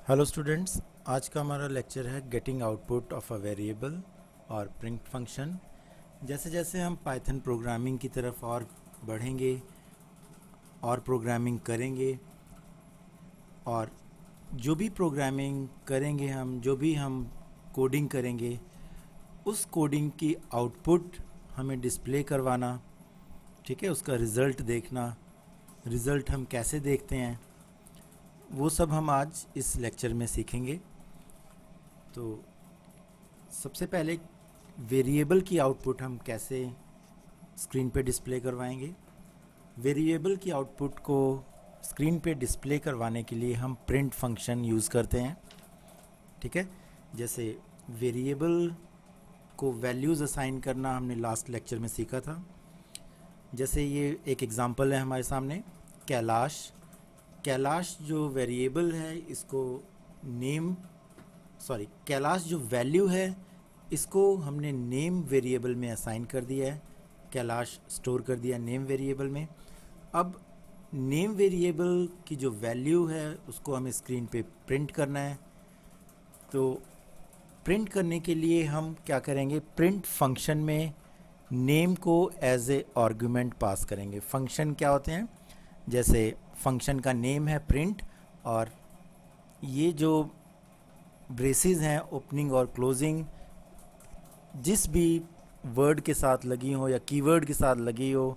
Hello students, आज का हमारा लेक्चर है getting output of a variable और प्रिंट फंक्शन। जैसे जैसे हम पाइथन प्रोग्रामिंग की तरफ और बढ़ेंगे और प्रोग्रामिंग करेंगे, और जो भी प्रोग्रामिंग करेंगे जो भी हम कोडिंग करेंगे, उस कोडिंग की आउटपुट हमें डिस्प्ले करवाना, ठीक है। उसका रिज़ल्ट देखना, रिज़ल्ट हम कैसे देखते हैं, वो सब हम आज इस लेक्चर में सीखेंगे। तो सबसे पहले वेरिएबल की आउटपुट हम कैसे स्क्रीन पे डिस्प्ले करवाएंगे। वेरिएबल की आउटपुट को स्क्रीन पे डिस्प्ले करवाने के लिए हम प्रिंट फंक्शन यूज़ करते हैं, ठीक है। जैसे वेरिएबल को वैल्यूज़ असाइन करना हमने लास्ट लेक्चर में सीखा था। जैसे ये एक एग्ज़ाम्पल है हमारे सामने, कैलाश जो वेरिएबल है इसको कैलाश जो वैल्यू है इसको हमने नेम वेरिएबल में असाइन कर दिया है। कैलाश स्टोर कर दिया नेम वेरिएबल में। अब नेम वेरिएबल की जो वैल्यू है उसको हमें स्क्रीन पे प्रिंट करना है। तो प्रिंट करने के लिए हम क्या करेंगे, प्रिंट फंक्शन में नेम को एज ए आर्गुमेंट पास करेंगे। फंक्शन क्या होते हैं, जैसे फंक्शन का नेम है प्रिंट, और ये जो ब्रेसेस हैं ओपनिंग और क्लोजिंग, जिस भी वर्ड के साथ लगी हो या कीवर्ड के साथ लगी हो,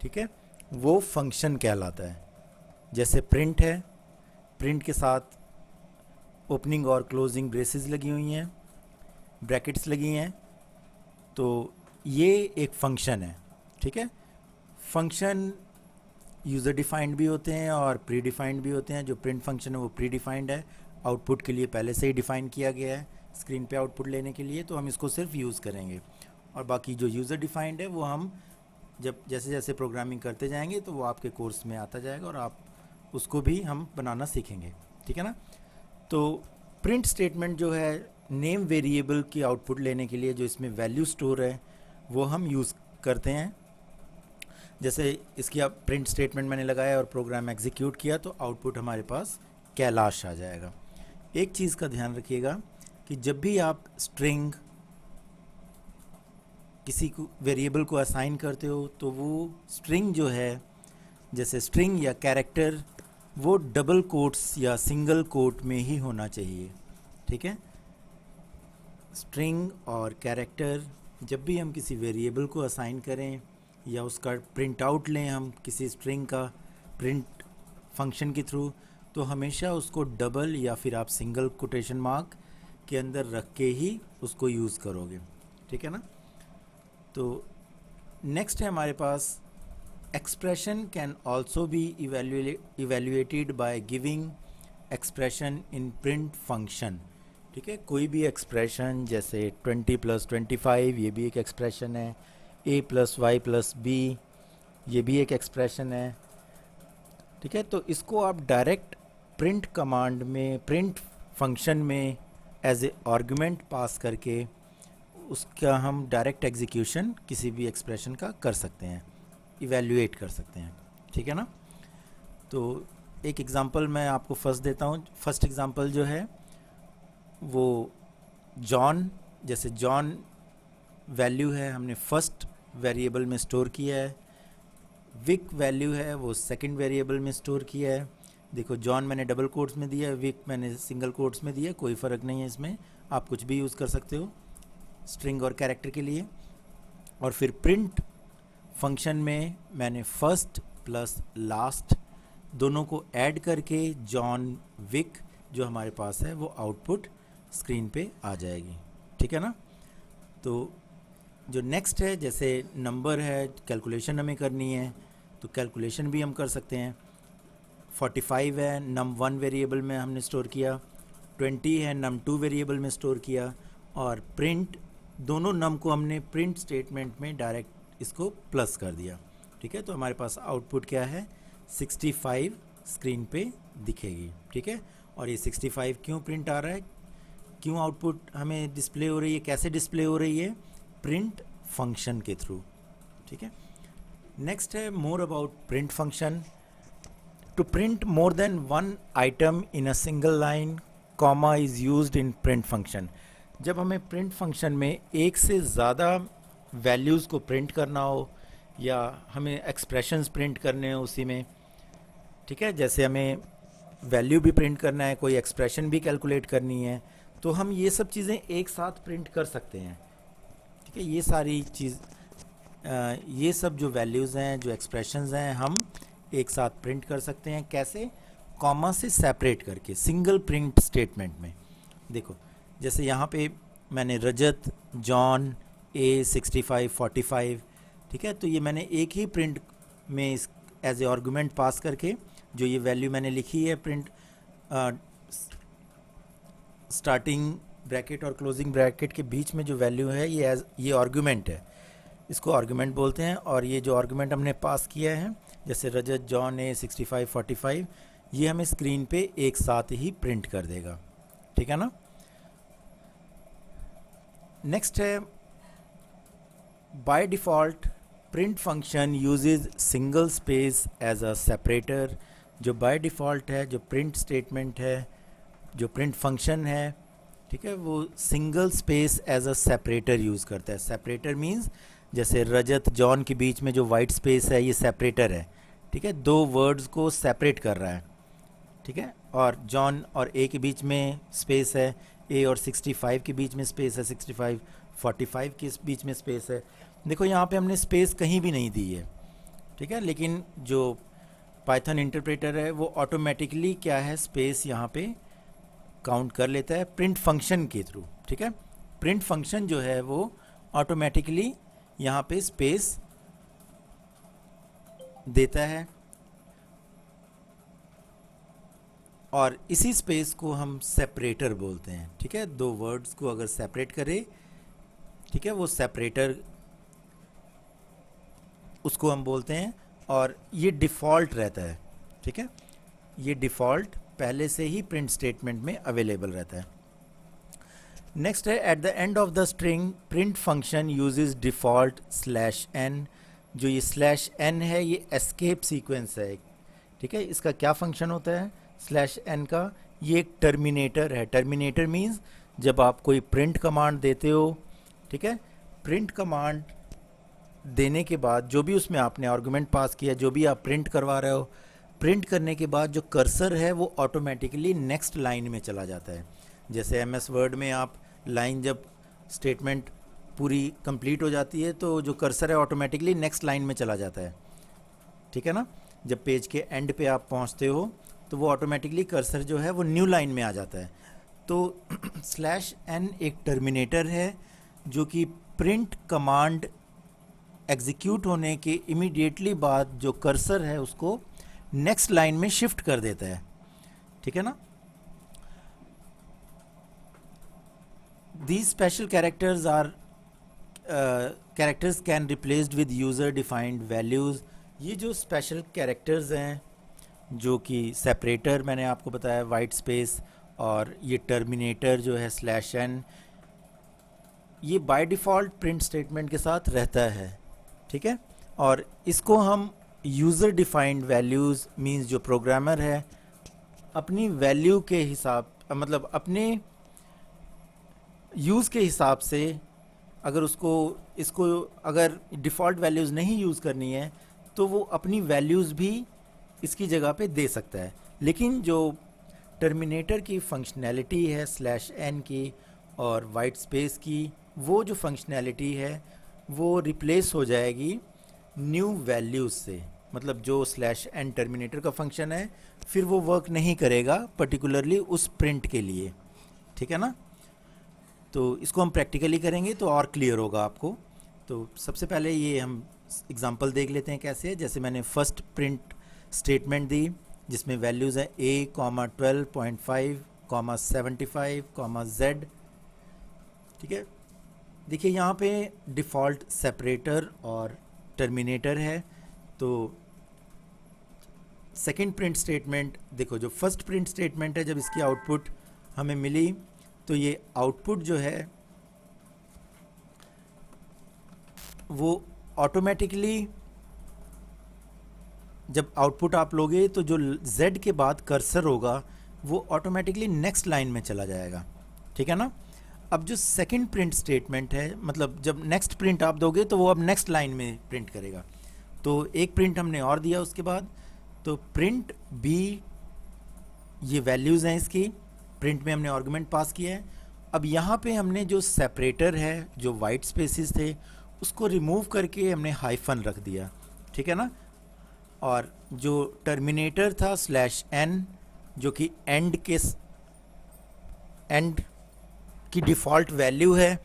ठीक है, वो फंक्शन कहलाता है। जैसे प्रिंट है, प्रिंट के साथ ओपनिंग और क्लोजिंग ब्रेसेस लगी हुई हैं, ब्रैकेट्स लगी हैं, तो ये एक फंक्शन है, ठीक है। फंक्शन यूज़र डिफाइंड भी होते हैं और प्री डिफाइंड भी होते हैं। जो प्रिंट फंक्शन है वो प्री डिफाइंड है, आउटपुट के लिए पहले से ही डिफ़ाइन किया गया है स्क्रीन पे आउटपुट लेने के लिए, तो हम इसको सिर्फ यूज़ करेंगे। और बाकी जो यूज़र डिफाइंड है वो हम जब जैसे जैसे प्रोग्रामिंग करते जाएंगे तो वो आपके कोर्स में आता जाएगा और आप उसको भी हम बनाना सीखेंगे, ठीक है ना। तो प्रिंट स्टेटमेंट जो है नेम वेरिएबल की आउटपुट लेने के लिए, जो इसमें वैल्यू स्टोर है, वो हम यूज़ करते हैं। जैसे इसकी अब प्रिंट स्टेटमेंट मैंने लगाया और प्रोग्राम एग्जीक्यूट किया तो आउटपुट हमारे पास कैलाश आ जाएगा। एक चीज़ का ध्यान रखिएगा कि जब भी आप स्ट्रिंग किसी को वेरिएबल को असाइन करते हो तो वो स्ट्रिंग जो है, जैसे स्ट्रिंग या कैरेक्टर, वो डबल कोट्स या सिंगल कोट में ही होना चाहिए, ठीक है। स्ट्रिंग और कैरेक्टर जब भी हम किसी वेरिएबल को असाइन करें या उसका प्रिंट आउट लें हम किसी स्ट्रिंग का प्रिंट फंक्शन के थ्रू, तो हमेशा उसको डबल या फिर आप सिंगल कोटेशन मार्क के अंदर रख के ही उसको यूज़ करोगे, ठीक है ना। तो नेक्स्ट है हमारे पास expression can also be evaluated by giving expression in print function, ठीक है। कोई भी एक्सप्रेशन जैसे 20 + 25 ये भी एक एक्सप्रेशन है, a + y + b ये भी एक एक्सप्रेशन है, ठीक है। तो इसको आप डायरेक्ट प्रिंट कमांड में, प्रिंट फंक्शन में एज ए आर्गुमेंट पास करके उसका हम डायरेक्ट एग्जीक्यूशन किसी भी एक्सप्रेशन का कर सकते हैं, इवैल्यूएट कर सकते हैं, ठीक है ना। तो एक एग्ज़ाम्पल मैं आपको फर्स्ट देता हूँ। फर्स्ट एग्ज़ाम्पल जो है वो जॉन, जैसे जॉन वैल्यू है हमने फर्स्ट वेरिएबल में स्टोर किया है, विक वैल्यू है वो सेकंड वेरिएबल में स्टोर किया है। देखो जॉन मैंने डबल कोट्स में दिया है, विक मैंने सिंगल कोट्स में दिया है, कोई फ़र्क नहीं है इसमें, आप कुछ भी यूज़ कर सकते हो स्ट्रिंग और कैरेक्टर के लिए। और फिर प्रिंट फंक्शन में मैंने फर्स्ट प्लस लास्ट दोनों को ऐड करके जॉन विक जो हमारे पास है वो आउटपुट स्क्रीन पे आ जाएगी, ठीक है ना। तो जो नेक्स्ट है, जैसे नंबर है, कैलकुलेशन हमें करनी है तो कैलकुलेशन भी हम कर सकते हैं। 45 है num1 वेरिएबल में हमने स्टोर किया, 20 है num2 वेरिएबल में स्टोर किया, और प्रिंट दोनों नम को हमने प्रिंट स्टेटमेंट में डायरेक्ट इसको प्लस कर दिया, ठीक है। तो हमारे पास आउटपुट क्या है, 65 स्क्रीन पे दिखेगी, ठीक है। और ये 65 क्यों प्रिंट आ रहा है, क्यों आउटपुट हमें डिस्प्ले हो रही है, कैसे डिस्प्ले हो रही है, प्रिंट फंक्शन के थ्रू, ठीक है। नेक्स्ट है more about print function. To print more than one item in a single line, comma is used in print function. जब हमें print function में एक से ज़्यादा values को print करना हो या हमें expressions print करने हो उसी में, ठीक है, जैसे हमें value भी print करना है, कोई expression भी calculate करनी है, तो हम ये सब चीज़ें एक साथ print कर सकते हैं. ठीक है, ये सारी चीज़ ये सब जो values हैं, जो expressions हैं, हम एक साथ प्रिंट कर सकते हैं. कैसे? कॉमा से सेपरेट करके सिंगल प्रिंट स्टेटमेंट में. देखो, जैसे यहाँ पे मैंने रजत, जॉन, ए 65 45, ठीक है, तो ये मैंने एक ही प्रिंट में एज ए आर्गूमेंट पास करके जो ये वैल्यू मैंने लिखी है प्रिंट स्टार्टिंग ब्रैकेट और क्लोजिंग ब्रैकेट के बीच में जो वैल्यू है ये आर्गूमेंट है, इसको आर्गूमेंट बोलते हैं. और ये जो आर्गूमेंट हमने पास किया है जैसे रजत, जॉन, ए 65 45, ये हमें स्क्रीन पे एक साथ ही प्रिंट कर देगा. ठीक है ना. नेक्स्ट है by default print function uses single space as a separator. जो बाय डिफ़ॉल्ट है, जो प्रिंट स्टेटमेंट है, जो प्रिंट फंक्शन है, ठीक है, वो single space as a separator use करता है. सेपरेटर मीन्स जैसे रजत, जॉन के बीच में जो वाइट स्पेस है ये सेपरेटर है. ठीक है, दो वर्ड्स को सेपरेट कर रहा है. ठीक है, और जॉन और ए के बीच में स्पेस है, ए और 65 के बीच में स्पेस है, 65 45 के बीच में स्पेस है. देखो यहाँ पे हमने स्पेस कहीं भी नहीं दी है. ठीक है, लेकिन जो पाइथन इंटरप्रेटर है वो ऑटोमेटिकली क्या है, स्पेस यहाँ पे काउंट कर लेता है प्रिंट फंक्शन के थ्रू. ठीक है, प्रिंट फंक्शन जो है वो ऑटोमेटिकली यहाँ पे स्पेस देता है और इसी स्पेस को हम सेपरेटर बोलते हैं. ठीक है, दो वर्ड्स को अगर सेपरेट करे, ठीक है, वो सेपरेटर उसको हम बोलते हैं. और ये डिफ़ॉल्ट रहता है. ठीक है, ये डिफ़ॉल्ट पहले से ही प्रिंट स्टेटमेंट में अवेलेबल रहता है. नेक्स्ट है at the end of the string print function uses default /n. जो ये /n है ये एस्केप सीक्वेंस है. ठीक है, इसका क्या फंक्शन होता है /n का? ये एक टर्मिनेटर है. टर्मिनेटर मीन्स जब आप कोई प्रिंट कमांड देते हो, ठीक है, प्रिंट कमांड देने के बाद जो भी उसमें आपने आर्गुमेंट पास किया, जो भी आप प्रिंट करवा रहे हो, प्रिंट करने के बाद जो कर्सर है वो ऑटोमेटिकली नेक्स्ट लाइन में चला जाता है. जैसे MS वर्ड में आप लाइन जब स्टेटमेंट पूरी कंप्लीट हो जाती है तो जो कर्सर है ऑटोमेटिकली नेक्स्ट लाइन में चला जाता है. ठीक है ना. जब पेज के एंड पे आप पहुंचते हो तो वो ऑटोमेटिकली कर्सर जो है वो न्यू लाइन में आ जाता है. तो /n एक टर्मिनेटर है जो कि प्रिंट कमांड एग्जीक्यूट होने के इमीडिएटली बाद जो कर्सर है उसको नेक्स्ट लाइन में शिफ्ट कर देता है. ठीक है ना. These special characters are characters can replaced with user defined values. ये जो स्पेशल कैरेक्टर्स हैं जो कि सेपरेटर मैंने आपको बताया, वाइट स्पेस, और ये टर्मिनेटर जो है /n, ये बाय डिफ़ॉल्ट प्रिंट स्टेटमेंट के साथ रहता है. ठीक है, और इसको हम यूज़र डिफाइंड वैल्यूज़ मींस जो प्रोग्रामर है अपनी वैल्यू के हिसाब, मतलब अपने यूज़ के हिसाब से, अगर इसको अगर डिफ़ॉल्ट वैल्यूज़ नहीं यूज़ करनी है तो वो अपनी वैल्यूज़ भी इसकी जगह पे दे सकता है. लेकिन जो टर्मिनेटर की फंक्शनैलिटी है /n की और वाइट स्पेस की, वो जो फंक्शनैलिटी है वो रिप्लेस हो जाएगी न्यू वैल्यूज़ से. मतलब जो /n टर्मिनेटर का फंक्शन है फिर वो वर्क नहीं करेगा पर्टिकुलरली उस प्रिंट के लिए. ठीक है ना. तो इसको हम प्रैक्टिकली करेंगे तो और क्लियर होगा आपको. तो सबसे पहले ये हम एग्जांपल देख लेते हैं कैसे है. जैसे मैंने फर्स्ट प्रिंट स्टेटमेंट दी जिसमें वैल्यूज़ है a, 12.5, 75, z. ठीक है, देखिए यहाँ पे डिफ़ॉल्ट सेपरेटर और टर्मिनेटर है. तो सेकंड प्रिंट स्टेटमेंट, देखो जो फर्स्ट प्रिंट स्टेटमेंट है जब इसकी आउटपुट हमें मिली तो ये आउटपुट जो है वो ऑटोमेटिकली जब आउटपुट आप लोगे तो जो z के बाद कर्सर होगा वो ऑटोमेटिकली नेक्स्ट लाइन में चला जाएगा, ठीक है ना। अब जो सेकंड प्रिंट स्टेटमेंट है, मतलब जब नेक्स्ट प्रिंट आप दोगे तो वो अब नेक्स्ट लाइन में प्रिंट करेगा। तो एक प्रिंट हमने और दिया उसके बाद, तो प्रिंट बी, ये वैल्यूज़ हैं इसकी, प्रिंट में हमने आर्गुमेंट पास किया है। अब यहाँ पे हमने जो सेपरेटर है, जो वाइट स्पेसेस थे, उसको रिमूव करके हमने हाइफन रख दिया, ठीक है ना। और जो टर्मिनेटर था /n, जो कि एंड की डिफ़ॉल्ट वैल्यू है,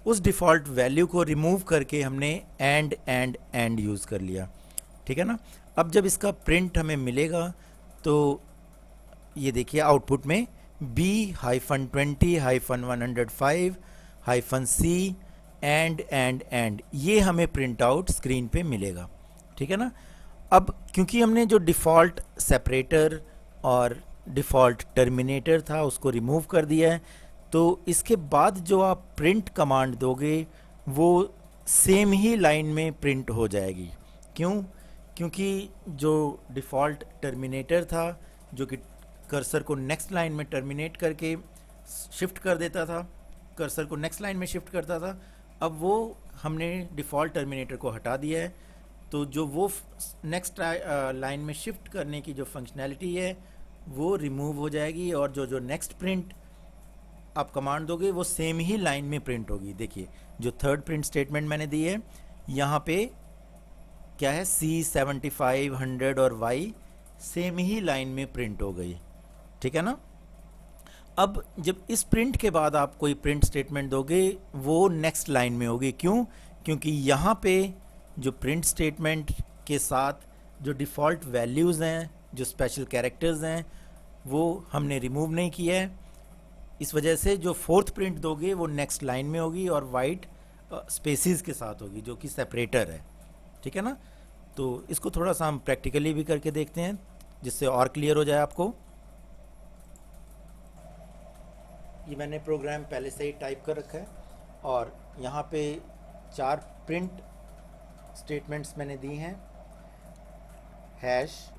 उस डिफ़ॉल्ट वैल्यू को रिमूव करके हमने एंड यूज़ कर लिया, ठीक है ना। अब जब इसका प्रिंट हमें मिलेगा तो ये देखिए आउटपुट में B-20-105-C एंड ये हमें प्रिंट आउट स्क्रीन पे मिलेगा, ठीक है ना। अब क्योंकि हमने जो डिफ़ॉल्ट सेपरेटर और डिफ़ॉल्ट टर्मिनेटर था उसको रिमूव कर दिया है, तो इसके बाद जो आप प्रिंट कमांड दोगे वो सेम ही लाइन में प्रिंट हो जाएगी। क्यों? क्योंकि जो डिफ़ॉल्ट टर्मिनेटर था, जो कि कर्सर को नेक्स्ट लाइन में टर्मिनेट करके शिफ्ट कर देता था, कर्सर को नेक्स्ट लाइन में शिफ्ट करता था, अब वो हमने डिफ़ॉल्ट टर्मिनेटर को हटा दिया है। तो जो वो नेक्स्ट लाइन में शिफ्ट करने की जो फंक्शनैलिटी है वो रिमूव हो जाएगी, और जो नेक्स्ट प्रिंट आप कमांड दोगे वो सेम ही लाइन में प्रिंट होगी। देखिए जो थर्ड प्रिंट स्टेटमेंट मैंने दी है, यहाँ पे क्या है, C75, 100 और Y सेम ही लाइन में प्रिंट हो गई, ठीक है ना। अब जब इस प्रिंट के बाद आप कोई प्रिंट स्टेटमेंट दोगे वो नेक्स्ट लाइन में होगी। क्यों? क्योंकि यहाँ पे जो प्रिंट स्टेटमेंट के साथ जो डिफ़ॉल्ट वैल्यूज़ हैं, जो स्पेशल कैरेक्टर्स हैं, वो हमने रिमूव नहीं किया है। इस वजह से जो फोर्थ प्रिंट दोगे वो नेक्स्ट लाइन में होगी और वाइट स्पेसिस के साथ होगी, जो कि सेपरेटर है, ठीक है ना। तो इसको थोड़ा सा हम प्रैक्टिकली भी करके देखते हैं जिससे और क्लियर हो जाए आपको। ये मैंने प्रोग्राम पहले से ही टाइप कर रखा है और यहाँ पे 4 प्रिंट स्टेटमेंट्स मैंने दी हैं। हैश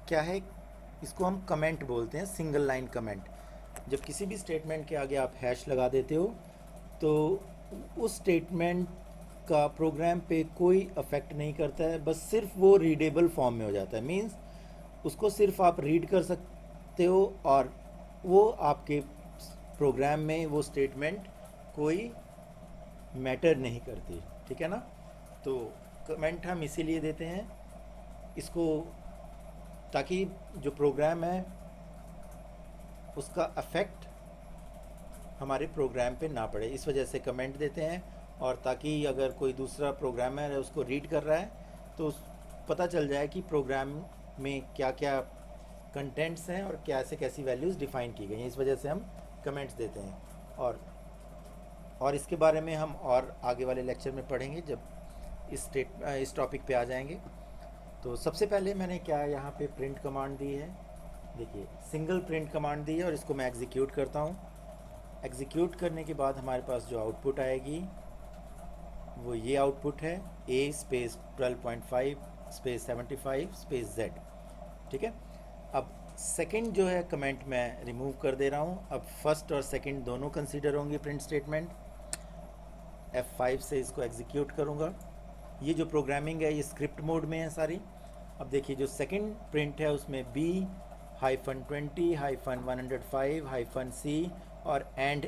क्या है, इसको हम कमेंट बोलते हैं, सिंगल लाइन कमेंट। जब किसी भी स्टेटमेंट के आगे आप हैश लगा देते हो तो उस स्टेटमेंट का प्रोग्राम पे कोई अफेक्ट नहीं करता है, बस सिर्फ वो रीडेबल फॉर्म में हो जाता है। मींस उसको सिर्फ आप रीड कर सकते हो और वो आपके प्रोग्राम में वो स्टेटमेंट कोई मैटर नहीं करती, ठीक है ना। तो कमेंट हम इसीलिए देते हैं इसको, ताकि जो प्रोग्राम है उसका अफेक्ट हमारे प्रोग्राम पे ना पड़े, इस वजह से कमेंट देते हैं। और ताकि अगर कोई दूसरा प्रोग्रामर है उसको रीड कर रहा है तो पता चल जाए कि प्रोग्राम में क्या क्या कंटेंट्स हैं और कैसी वैल्यूज़ डिफ़ाइन की गई हैं, इस वजह से हम कमेंट्स देते हैं। और इसके बारे में हम और आगे वाले लेक्चर में पढ़ेंगे जब इस टॉपिक पे आ जाएंगे। तो सबसे पहले मैंने क्या यहाँ पे प्रिंट कमांड दी है, देखिए सिंगल प्रिंट कमांड दी है और इसको मैं एग्जीक्यूट करता हूँ। एग्जीक्यूट करने के बाद हमारे पास जो आउटपुट आएगी वो ये आउटपुट है, A space 12.5 space 75 space Z, ठीक है। अब सेकंड जो है कमेंट मैं रिमूव कर दे रहा हूँ। अब फर्स्ट और सेकंड दोनों कंसीडर होंगे प्रिंट स्टेटमेंट। F5 से इसको एग्जीक्यूट करूँगा। ये जो प्रोग्रामिंग है ये स्क्रिप्ट मोड में है सारी। अब देखिए जो सेकंड प्रिंट है उसमें B-20-105-C और एंड।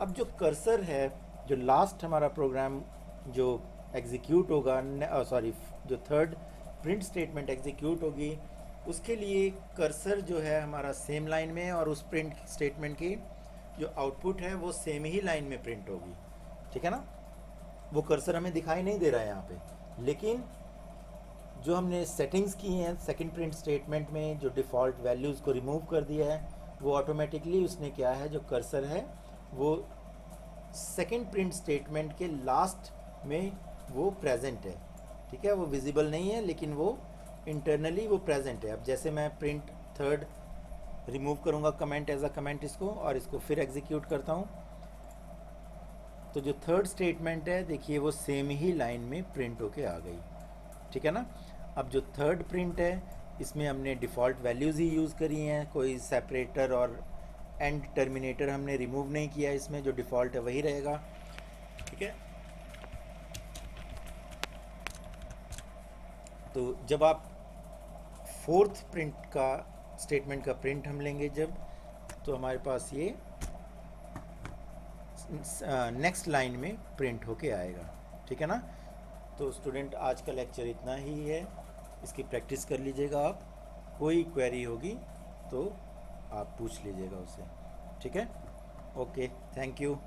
अब जो कर्सर है, जो लास्ट हमारा प्रोग्राम जो एग्जीक्यूट होगा, जो थर्ड प्रिंट स्टेटमेंट एग्जीक्यूट होगी, उसके लिए कर्सर जो है हमारा सेम लाइन में है और उस प्रिंट स्टेटमेंट की जो आउटपुट है वो सेम ही लाइन में प्रिंट होगी, ठीक है ना। वो कर्सर हमें दिखाई नहीं दे रहा है यहाँ पे, लेकिन जो हमने सेटिंग्स की हैं सेकंड प्रिंट स्टेटमेंट में, जो डिफ़ॉल्ट वैल्यूज़ को रिमूव कर दिया है, वो ऑटोमेटिकली उसने क्या है, जो कर्सर है वो सेकंड प्रिंट स्टेटमेंट के लास्ट में वो प्रेजेंट है, ठीक है। वो विजिबल नहीं है लेकिन वो इंटरनली वो प्रेजेंट है। अब जैसे मैं प्रिंट थर्ड रिमूव करूँगा कमेंट एज अ कमेंट इसको, और इसको फिर एग्जीक्यूट करता हूँ, तो जो थर्ड स्टेटमेंट है देखिए वो सेम ही लाइन में प्रिंट होके आ गई, ठीक है ना। अब जो थर्ड प्रिंट है, इसमें हमने डिफ़ॉल्ट वैल्यूज़ ही यूज़ करी हैं, कोई सेपरेटर और एंड टर्मिनेटर हमने रिमूव नहीं किया, इसमें जो डिफ़ॉल्ट है वही रहेगा। ठीक है। तो जब आप फोर्थ प्रिंट का स्टेटमेंट का प्रिंट हम लेंगे जब, तो हमारे पास ये नेक्स्ट लाइन में प्रिंट होके आएगा। ठीक है ना। तो स्टूडेंट, आज का लेक्चर इतना ही है, इसकी प्रैक्टिस कर लीजिएगा आप। कोई क्वेरी होगी तो आप पूछ लीजिएगा उससे। ठीक है। Okay, thank you.